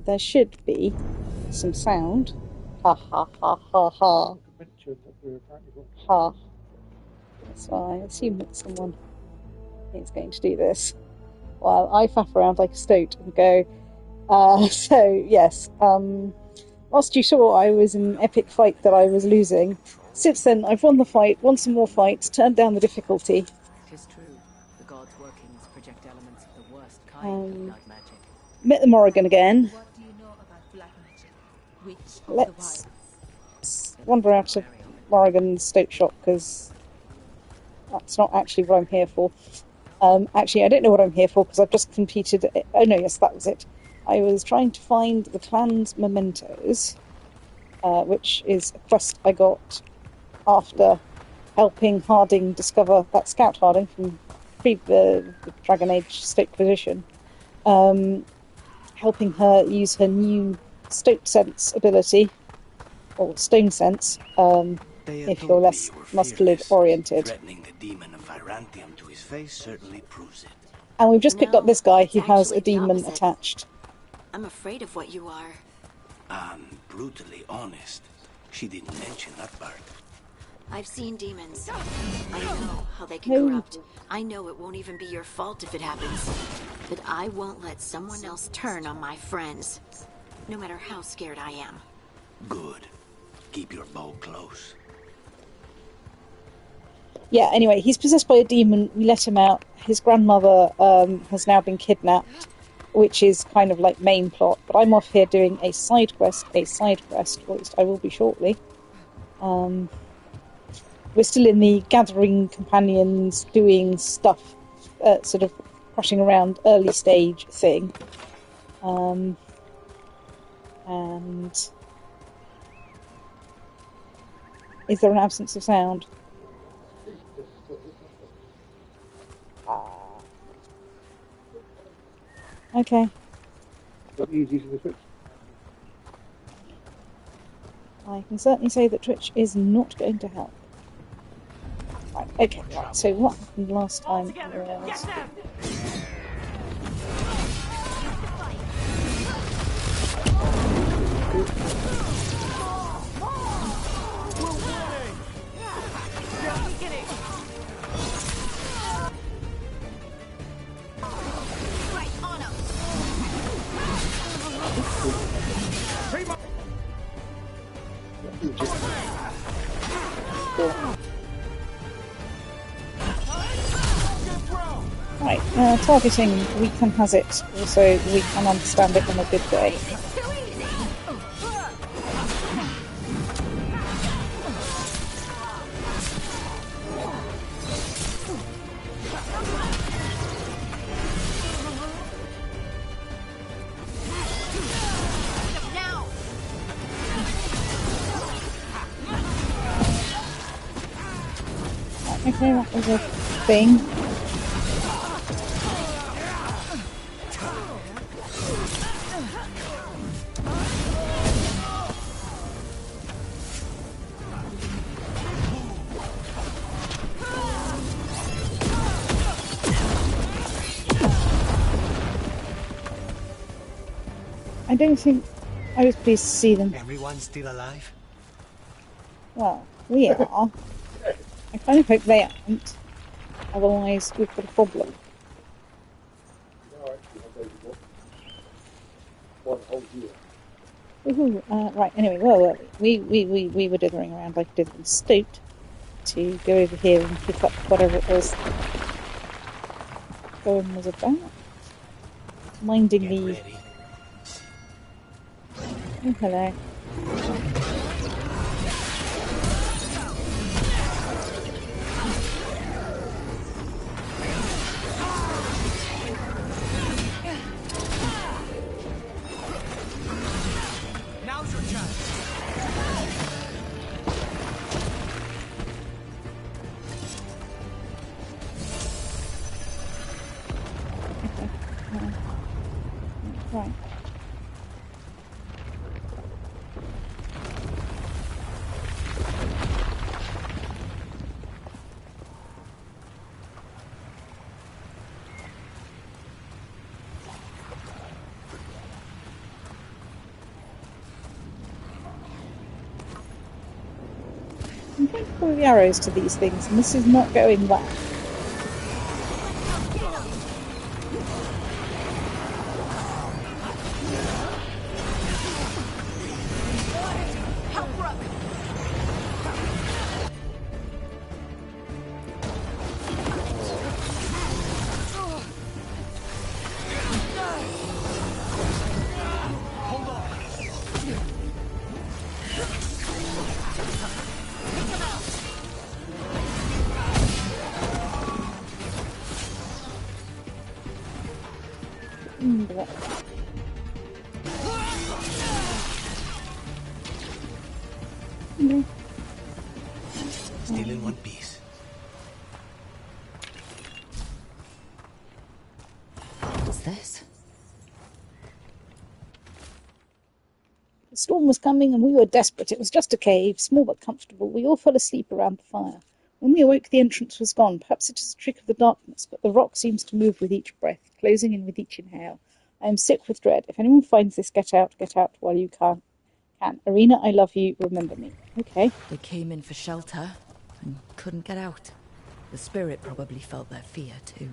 there should be some sound. Ha ha ha ha ha. Ha. So I assume that someone is going to do this while I faff around like a stoat and go. So yes, whilst you saw I was in an epic fight that I was losing, since then I've won the fight, won some more fights, turned down the difficulty. 'Tis true. The gods' workings project elements of the worst kind of blood magic. Met the Morrigan again. What do you know about black magic? Which of Let's wander out of Morrigan's stoat shop, because that's not actually what I'm here for. Actually, I don't know what I'm here for, because I've just completed... Oh no, yes, that was it. I was trying to find the clan's mementos, which is a quest I got after helping Harding discover that Scout Harding from the Dragon Age Stoat position. Helping her use her new Stoat Sense ability, or Stone Sense, if you're less muscular oriented. Threatening the demon of Virantium to his face certainly proves it. And we've just picked up this guy who has a demon attached. I'm afraid of what you are. I'm brutally honest. She didn't mention that part. I've seen demons. I know how they can corrupt. I know it won't even be your fault if it happens. But I won't let someone else turn on my friends, no matter how scared I am. Good. Keep your bow close. Yeah, anyway, he's possessed by a demon. We let him out. His grandmother has now been kidnapped, which is kind of like main plot. But I'm off here doing a side quest, or at least I will be shortly. We're still in the gathering companions, doing stuff, sort of rushing around early stage thing. And is there an absence of sound? Okay. I can certainly say that Twitch is not going to help. Right, okay, right, so what happened last time was... Right, targeting, we can has it, also we can understand it on a good day. Okay, that was a thing. I don't think I was pleased to see them. Everyone's still alive? Well, we are. I kind of hope they aren't. Otherwise, we've got a problem. Ooh, right, anyway, where were we? We were dithering around like a dithering stoat to go over here and pick up whatever it was Gohan was about. Minding the... Oh, hello. Now's your chance. Right. I'm trying to throw the arrows to these things, and this is not going well. Still in one piece. What's this? The storm was coming and we were desperate. It was just a cave, small but comfortable. We all fell asleep around the fire. When we awoke, the entrance was gone. Perhaps it is a trick of the darkness, but the rock seems to move with each breath, closing in with each inhale. I am sick with dread. If anyone finds this, get out while you can. Arena, I love you. Remember me. Okay. They came in for shelter and couldn't get out. The spirit probably felt their fear too.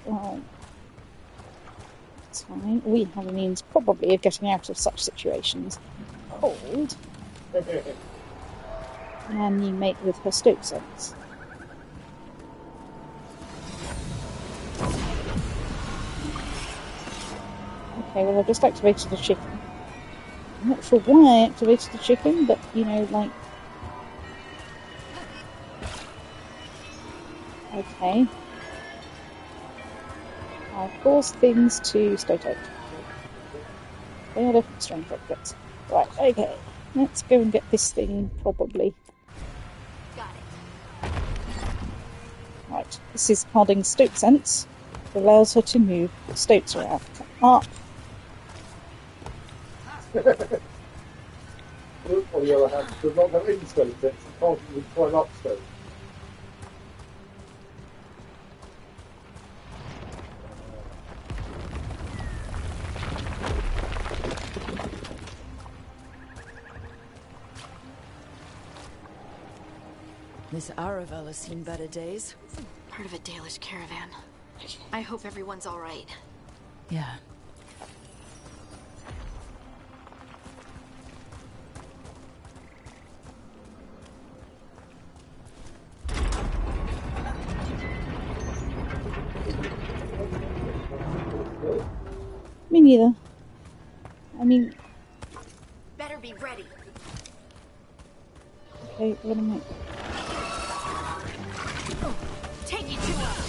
Well, that's fine. We have a means probably of getting out of such situations. Called and you mate with her stoke sense. Okay, well I've just activated the chicken. I'm not sure why I activated the chicken, but you know, like... Okay. I'll cause things to stay tight. They are different strange objects. Right, okay. Let's go and get this thing, probably. Got it. Right, this is Harding's stoke sense. It allows her to move the stokes around. Up. On the other hand, does not go in stone sense, you can't even climb up stone. This Aravel has seen better days. Part of a Dalish caravan. I hope everyone's all right. Yeah. Me neither. I mean... Better be ready. Okay, what am I... Take it to her.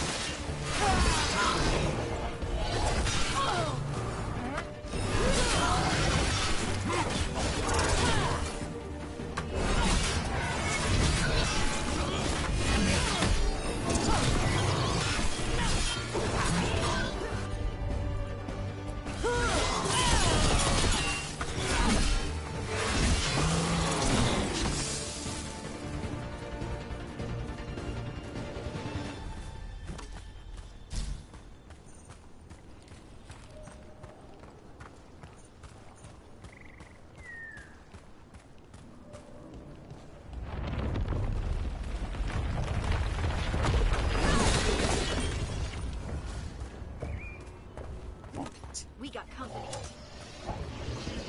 We got company.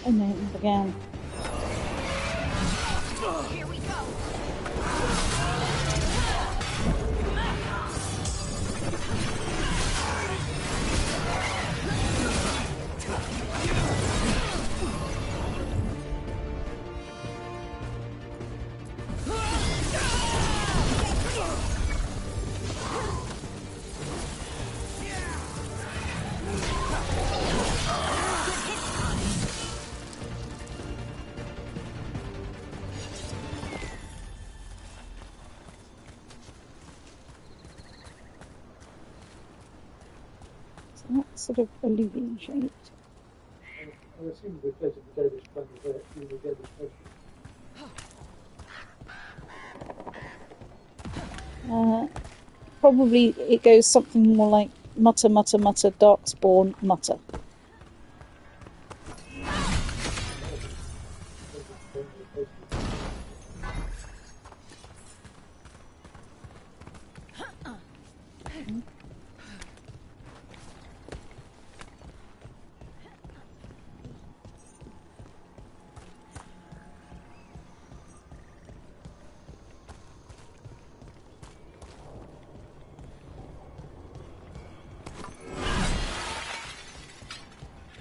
Oh no, again. Here we go. So that's sort of alluvium shaped. I assume the place of the Danish plan is there, in the Danish country. Probably it goes something more like mutter, mutter, mutter, darkspawn, mutter.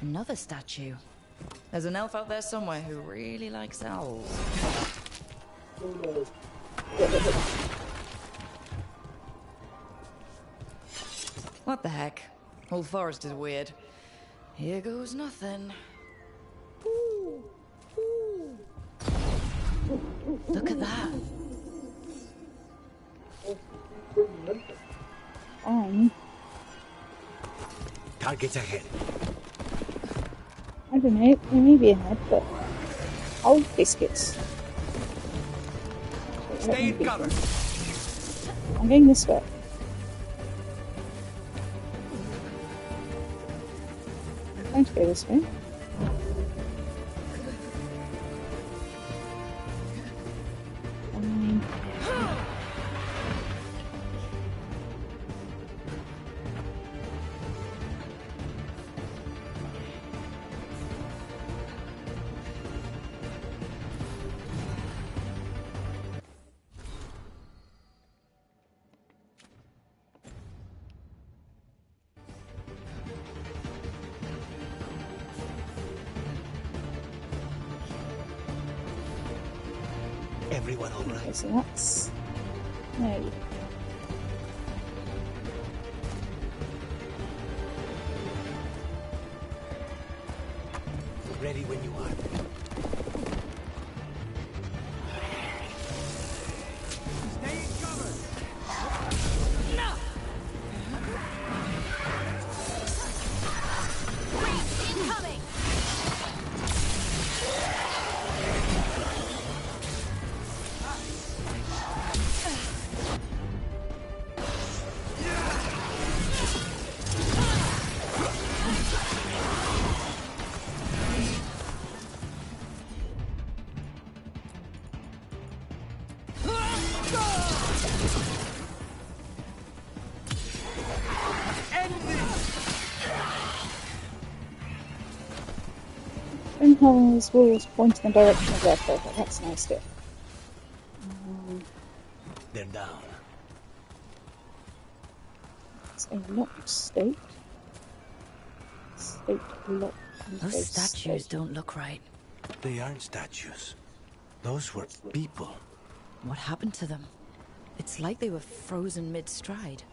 Another statue. There's an elf out there somewhere who really likes owls. What the heck? Whole forest is weird. Here goes nothing. Look at that. Targets ahead. I don't know, they may be ahead, but old biscuits. Stay in cover. I'm going this way. I'm going to go this way. Fine. Everyone all Okay, right? so that's... No. Ready when you are. Stay in cover. Incoming! Grimhall's walls point in the direction of their further. That's nice bit. They're down. It's a locked state. State locked. Those statues don't look right. They aren't statues. Those were people. What happened to them? It's like they were frozen mid-stride.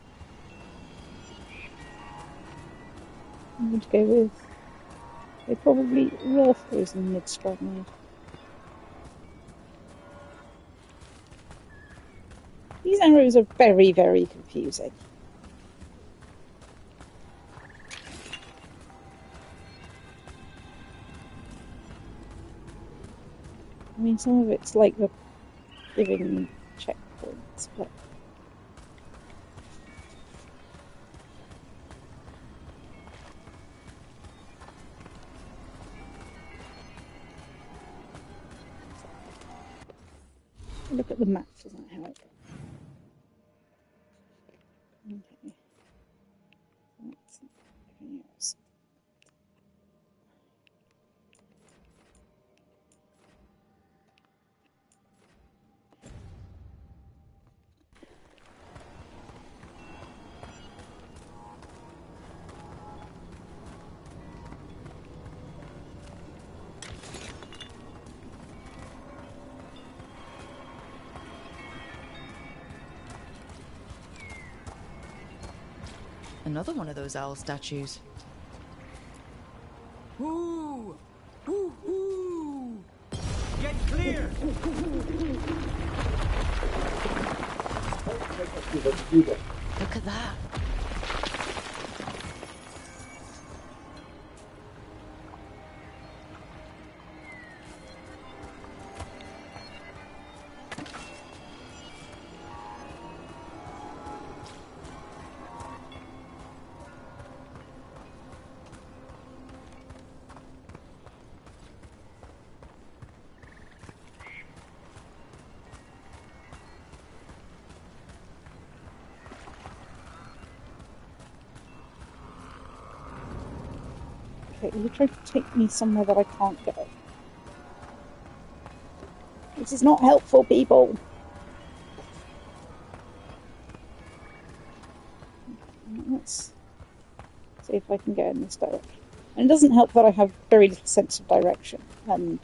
I'm going to go with... They probably were frozen mid-stride mode. These arrows are very, very confusing. I mean, some of it's like the giving checkpoints, but... Look at the map, doesn't it help? Okay. That's everything else. Another one of those owl statues. Ooh! Ooh! Ooh! Get clear! Look at that. Okay, you tried to take me somewhere that I can't go. This is not helpful, people. Let's see if I can go in this direction. And it doesn't help that I have very little sense of direction. And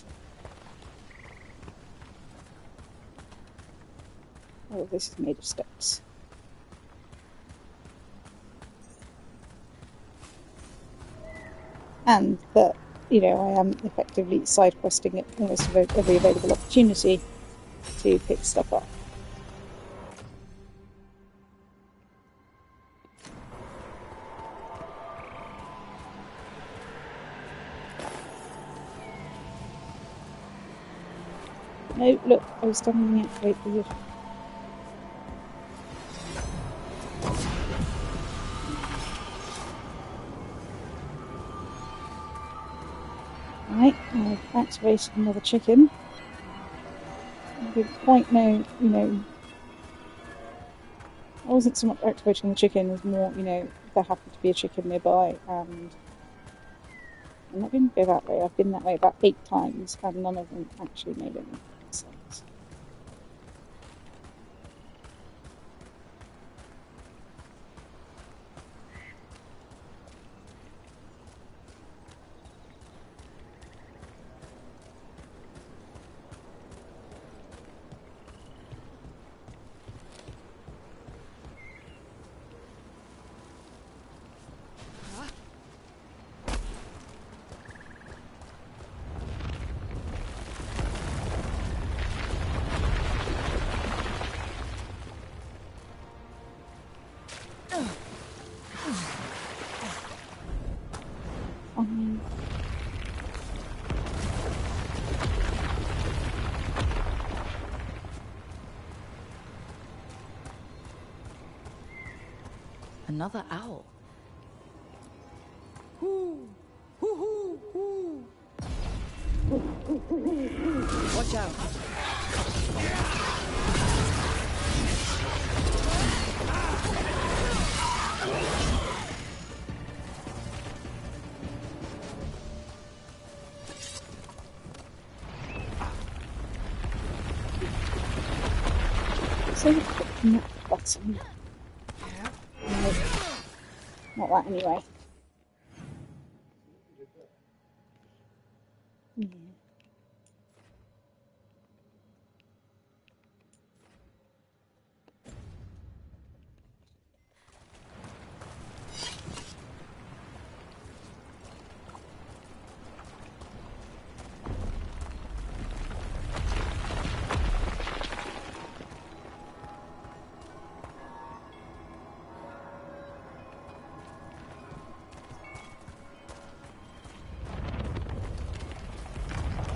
all of this is made of steps. And that, you know, I am effectively side questing at almost every available opportunity to pick stuff up. No, look, I was done on the activate board. Right, I've activated another chicken. I didn't quite know, you know, I wasn't so much activating the chicken as more, you know, there happened to be a chicken nearby, and I'm not going to go that way. I've been that way about 8 times, and none of them actually made any sense. Another owl. Hoo! Hoo hoo hoo! Watch out. So not button. No, not that anyway. Yeah.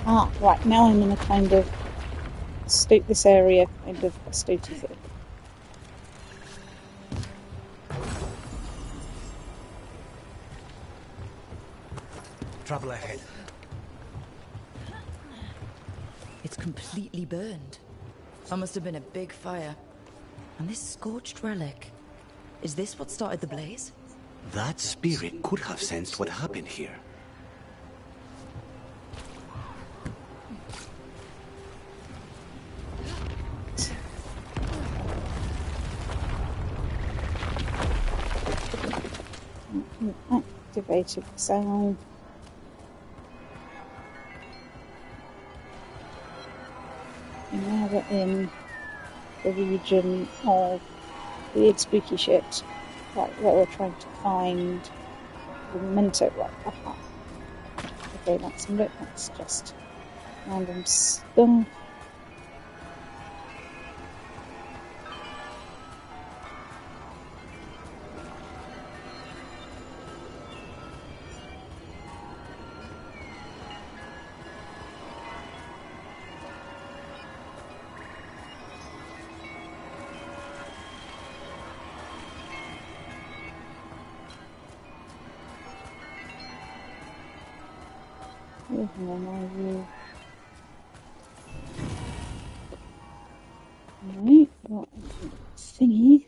Ah, right, now I'm in a kind of this area kind of statey thing. Trouble ahead. It's completely burned. That must have been a big fire. And this scorched relic. Is this what started the blaze? That spirit could have sensed what happened here. Activated sound. And now we're in the region of weird spooky shit. Right, where we're trying to find the memento. Right, aha. Okay, that's just random stuff. Oh, hang on, right, got a thingy.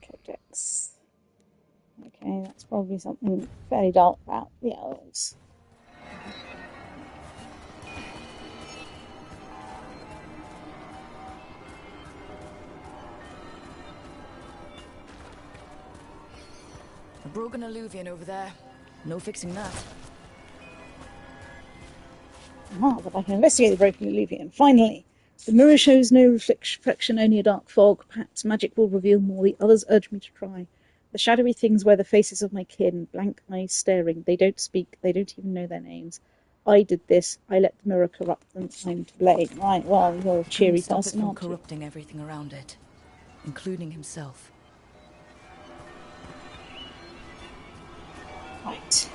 Codex. Okay, that's probably something fairly dark about the elves. A broken alluvian over there. No fixing that. Ah, but I can investigate the broken alluvian. Finally! The mirror shows no reflection, only a dark fog. Perhaps magic will reveal more. The others urge me to try. The shadowy things wear the faces of my kin, blank eyes staring. They don't speak. They don't even know their names. I did this. I let the mirror corrupt them. I'm to blame. Right, well, you're a cheery Stop it person, from aren't you? corrupting everything around it, including himself. Right.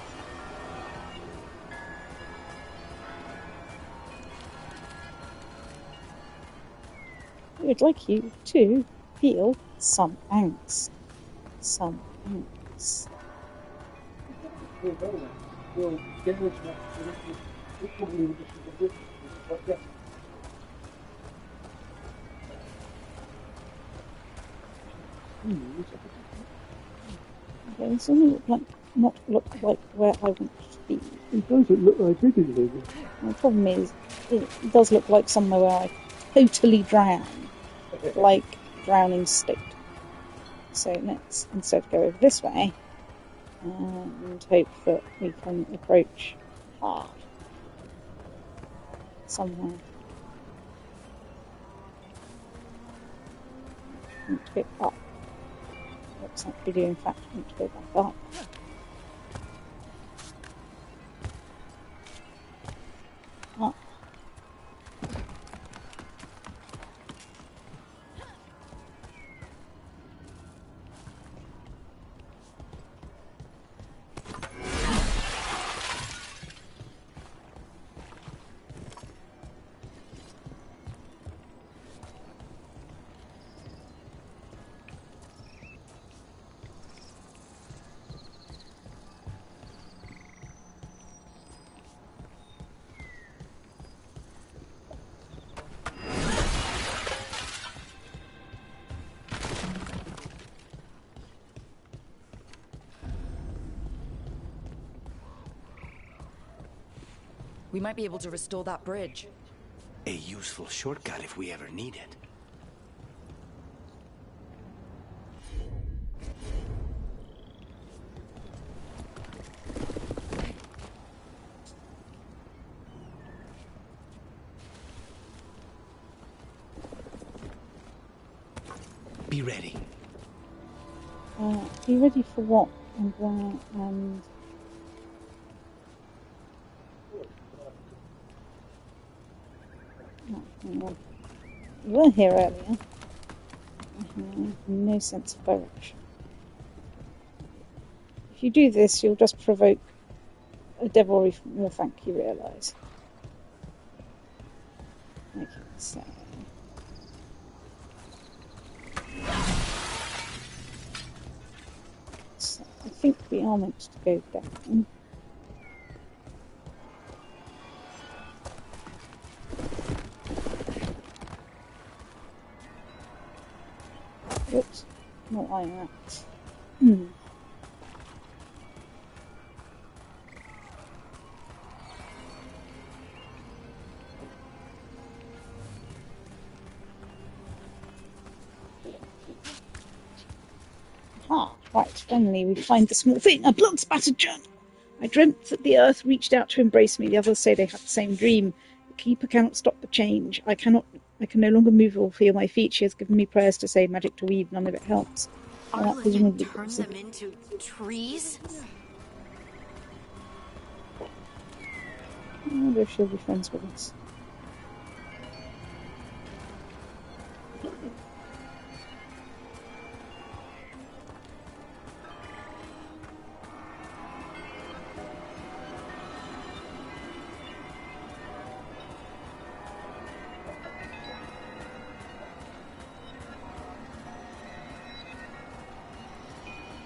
I would like you to feel some angst. Some angst. We'll get this next. We'll probably just do it. Okay, this only look like not look like where I want to be. It doesn't look like it, does it? The problem is, it does look like somewhere where I totally drown, like drowning state. So let's instead go over this way and hope that we can approach hard somewhere. Want to go up. Looks like we do in fact want to go back up. Up. We might be able to restore that bridge. A useful shortcut if we ever need it. Be ready. Be ready for what and where and... Oh, hang on. You were here earlier. I have no sense of direction. If you do this, you'll just provoke a devilry more, thank you realise. Okay, so... I think we are meant to go down. Oops, not like that. Ah, right, finally we find the small thing, a blood-spattered journal. I dreamt that the earth reached out to embrace me. The others say they had the same dream. The keeper cannot stop the change. I can no longer move or feel my feet. She has given me prayers to say magic to weave. None of it helps. Arlen turned them into trees? I wonder if she'll be friends with us.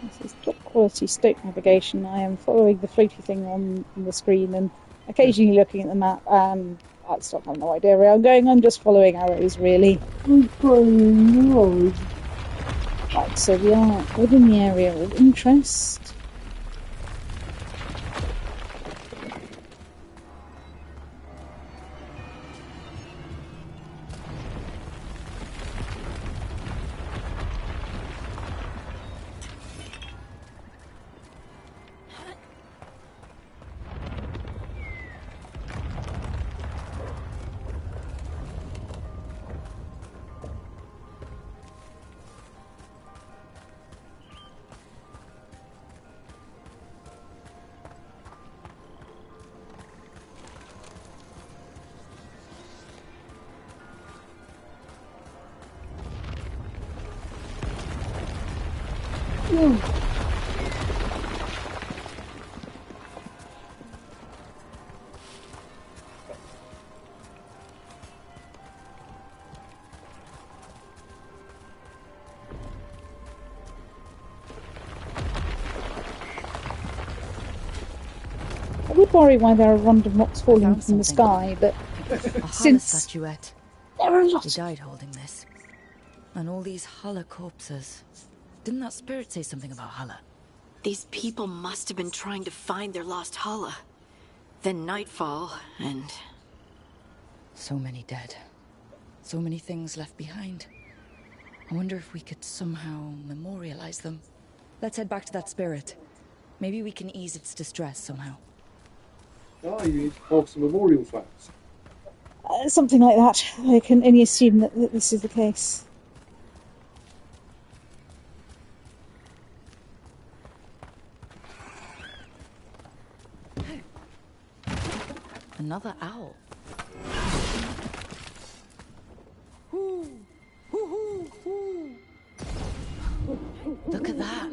This is top quality stoke navigation. I am following the floaty thing on the screen and occasionally looking at the map. I still have no idea where I'm going. I'm just following arrows, really. I'm following yours. Right, so we are within the area of interest. I would worry why there are random rocks falling Found from the something. sky, but A Hala since statuette. there are They lots. died holding this. And all these Hala corpses. Didn't that spirit say something about Hala? These people must have been trying to find their lost Hala. Then nightfall, and So many dead. So many things left behind. I wonder if we could somehow memorialize them. Let's head back to that spirit. Maybe we can ease its distress somehow. Ah, you need to carve some memorial flats. Something like that. I can only assume that this is the case. Another owl. Look at that.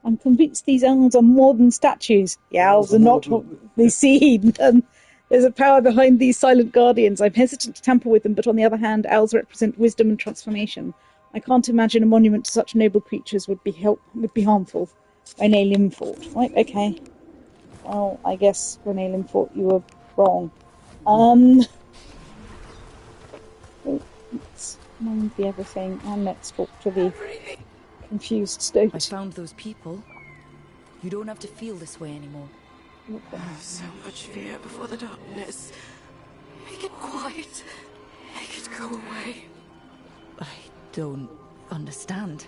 I'm convinced these owls are more than statues. The owls are not what they seem. There's a power behind these silent guardians. I'm hesitant to tamper with them, but on the other hand, owls represent wisdom and transformation. I can't imagine a monument to such noble creatures would be harmful. Renee Limfort. Right, okay. Well, I guess, Renee Limfort, you were wrong. Let's mind the everything, and let's talk to the confused I stoat. found those people. You don't have to feel this way anymore. so much fear before the darkness. Make it quiet. Make it go away. I don't understand.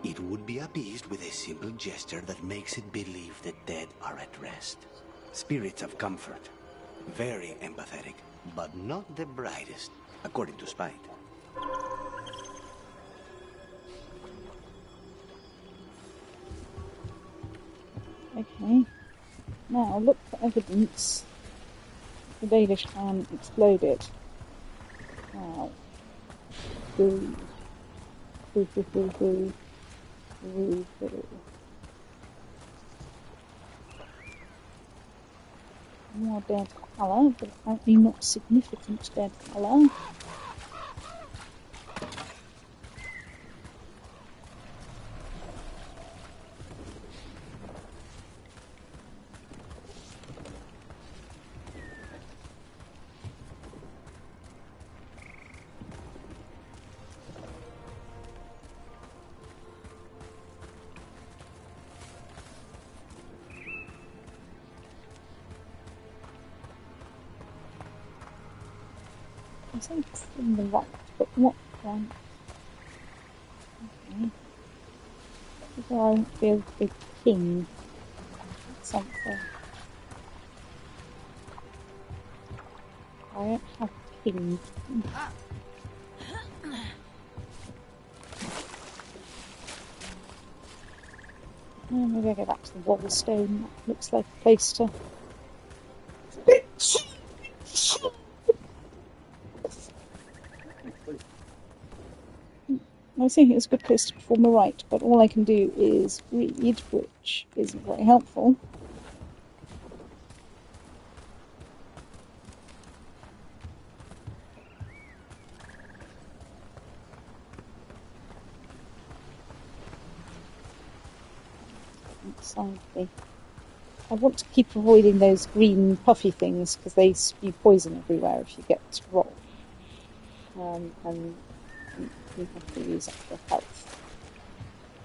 It would be appeased with a simple gesture that makes it believe the dead are at rest. Spirits of comfort. Very empathetic, but not the brightest, according to Spite. Okay. Now, look for evidence. The Danish clan exploded. Now. Boo. Boo, boo, boo, boo. Boo, boo. More dead colour, but apparently not significant dead colour. I think it's in the right, but what one? Okay. Because I won't be able to be king. Something. I don't have king. Maybe I go back to the Wallstone. That looks like a place to. I was thinking it was a good place to perform a rite, but all I can do is read, which isn't very helpful. I want to keep avoiding those green puffy things because they spew poison everywhere if you get raw. And we have to use extra health.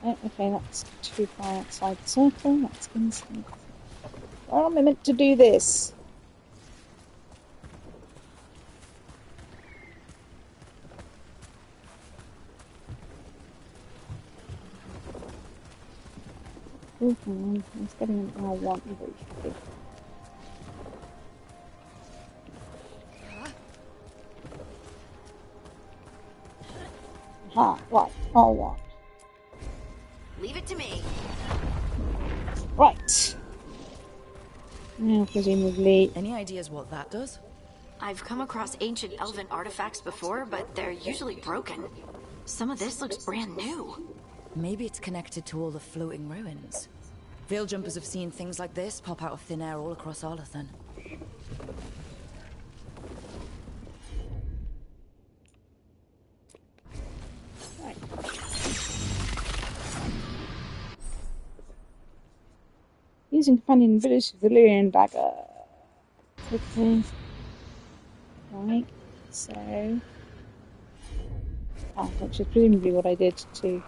Oh, okay, that's too far outside the circle. That's inside. Where am I meant to do this? Oh, it's getting an R1 briefly. Aha, right, R1. Leave it to me. Right. Now, presumably... Any ideas what that does? I've come across ancient elven artifacts before, but they're usually broken. Some of this looks brand new. Maybe it's connected to all the floating ruins. Veil jumpers have seen things like this pop out of thin air all across Arlathan. Right. Using companion village of the Valyrian dagger. Okay. Right, so... Ah, which is presumably what I did too.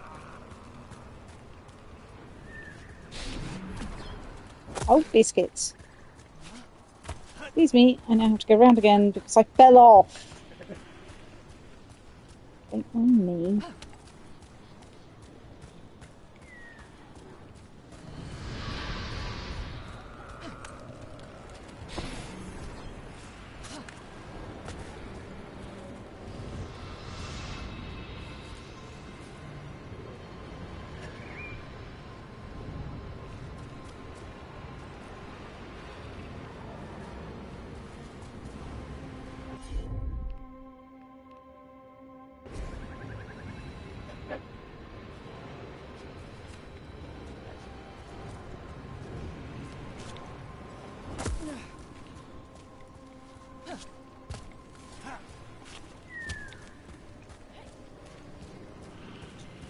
Oh, biscuits. Excuse me, I now have to go round again because I fell off. Don't mind me.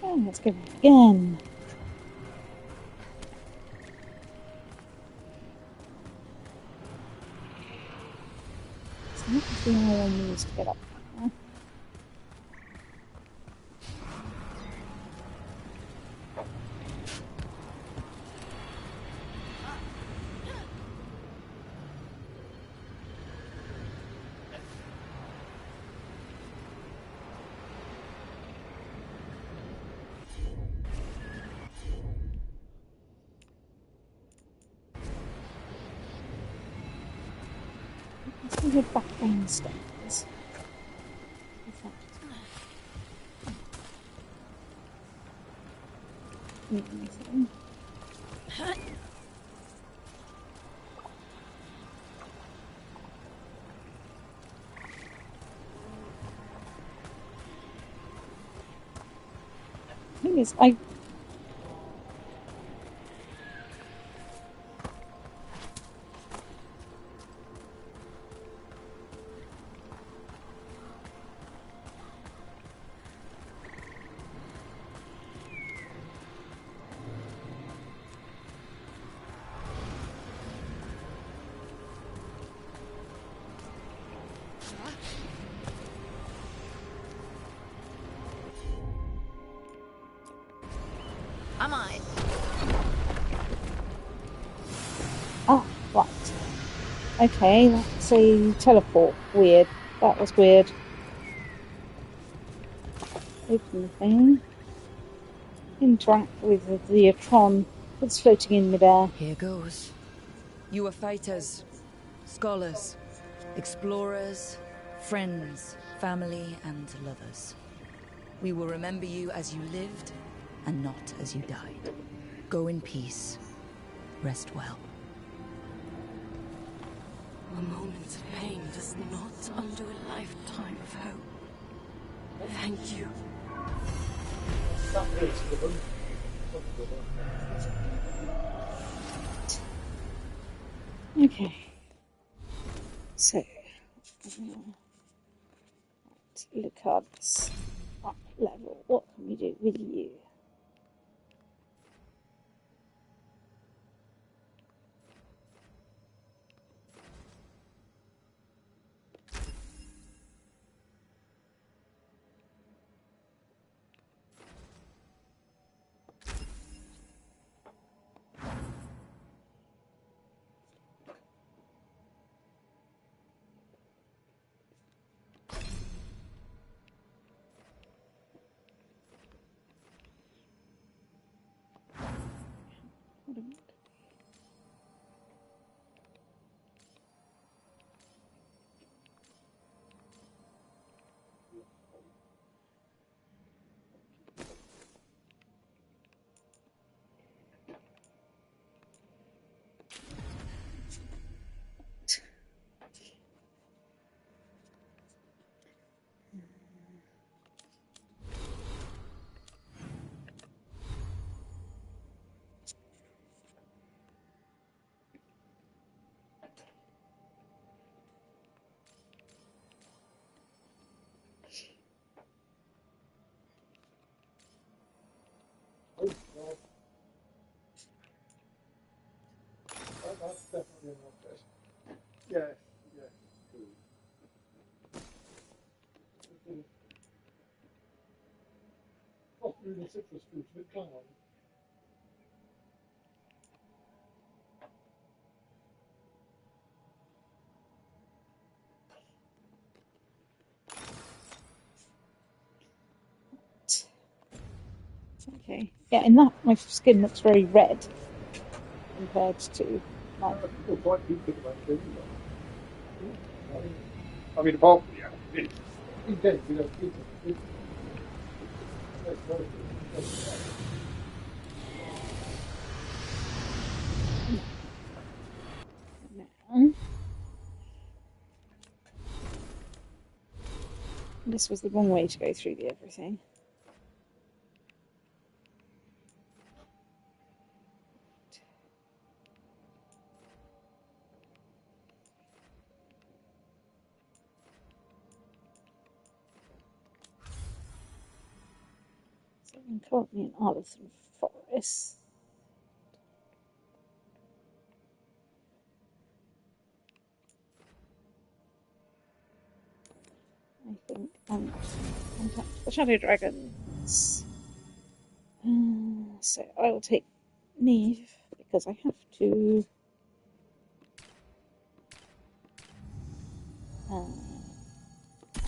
Oh, let's go again. So what is the only one we use to get up there? Let's go back downstairs. Anything. Thing is, I'm on it. Ah, right. Okay, that's a teleport. Weird. That was weird. Open the thing. Interact with the Tron that's floating in midair. Here goes. You are fighters, scholars, explorers, friends, family, and lovers. We will remember you as you lived, and not as you died. Go in peace. Rest well. A moment's pain does not undo a lifetime of hope. Thank you. Okay. So, Veilguard's up level. What can we do with you? Yeah, yeah. Off through the citrus fruits with clown. Okay. Yeah, in that my skin looks very red compared to my. People quite do think about it, I mean, apart from he's dead, we don't keep him. Now, this was the wrong way to go through the everything. So I'm currently in Arlington Forest. I think I'm contact the Shadow Dragons. So I will take Neve because I have to.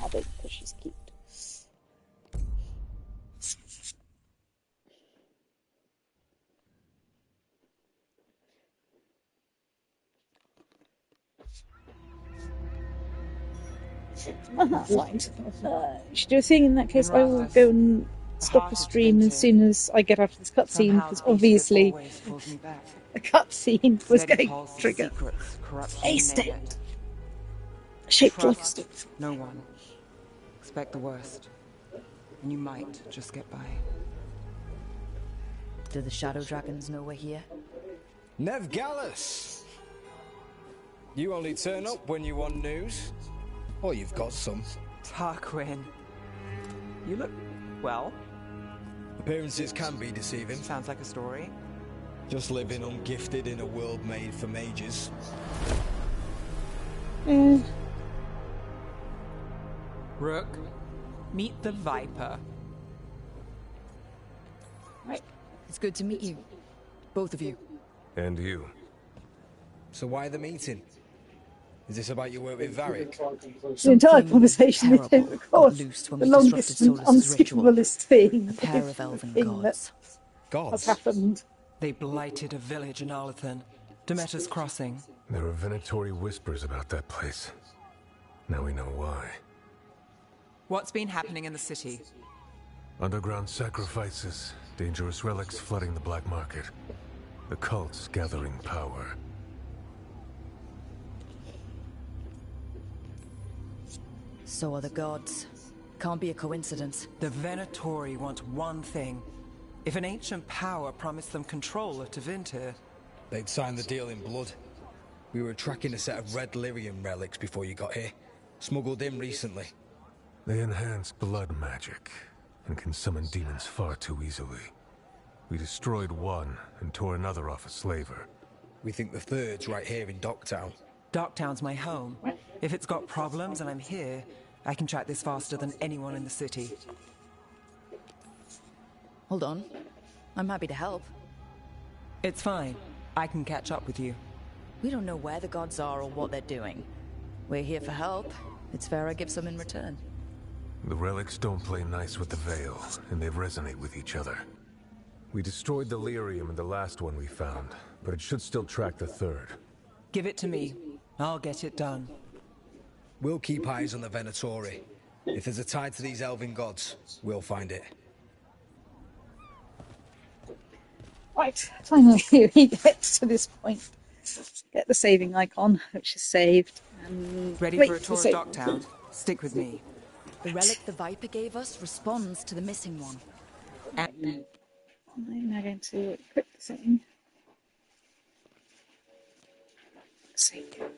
Abby because she's cute. Right. Should do a thing in that case. I will go and stop the stream as soon as I get out of this cutscene because obviously a cutscene was going to trigger a state shaped like a stick. No one. Expect the worst. And you might just get by. Do the Shadow Dragons know we're here? Nev Gallus! You only turn up when you want news. Or you've got some. Tarquin. You look... well. Appearances can be deceiving. Sounds like a story. Just living ungifted in a world made for mages. Rook, meet the Viper. Right. It's good to meet you. Both of you. And you. So why the meeting? Is this about your work with Varric? The entire conversation they don't record. The longest and unskippablest thing. A pair of elven gods. Has happened. They blighted a village in Arlathan. Demeter's Crossing. There were Venatori whispers about that place. Now we know why. What's been happening in the city? Underground sacrifices, dangerous relics flooding the black market. The cults gathering power. So are the gods. Can't be a coincidence. The Venatori want one thing. If an ancient power promised them control of Tevinter, they'd sign the deal in blood. We were tracking a set of red lyrium relics before you got here. Smuggled in recently. They enhance blood magic and can summon demons far too easily. We destroyed one and tore another off a slaver. We think the third's right here in Docktown. Docktown's my home. If it's got problems and I'm here, I can track this faster than anyone in the city. Hold on. I'm happy to help. It's fine. I can catch up with you. We don't know where the gods are or what they're doing. We're here for help. It's fair I give some in return. The relics don't play nice with the Veil, and they resonate with each other. We destroyed the lyrium in the last one we found, but it should still track the third. Give it to me. I'll get it done. We'll keep eyes on the Venatori. If there's a tie to these elven gods, we'll find it. Right, finally we get to this point. Get the saving icon, which is saved. And ready for a tour of Docktown? Stick with me. The relic the Viper gave us responds to the missing one. I'm now going to equip the thing. Save it.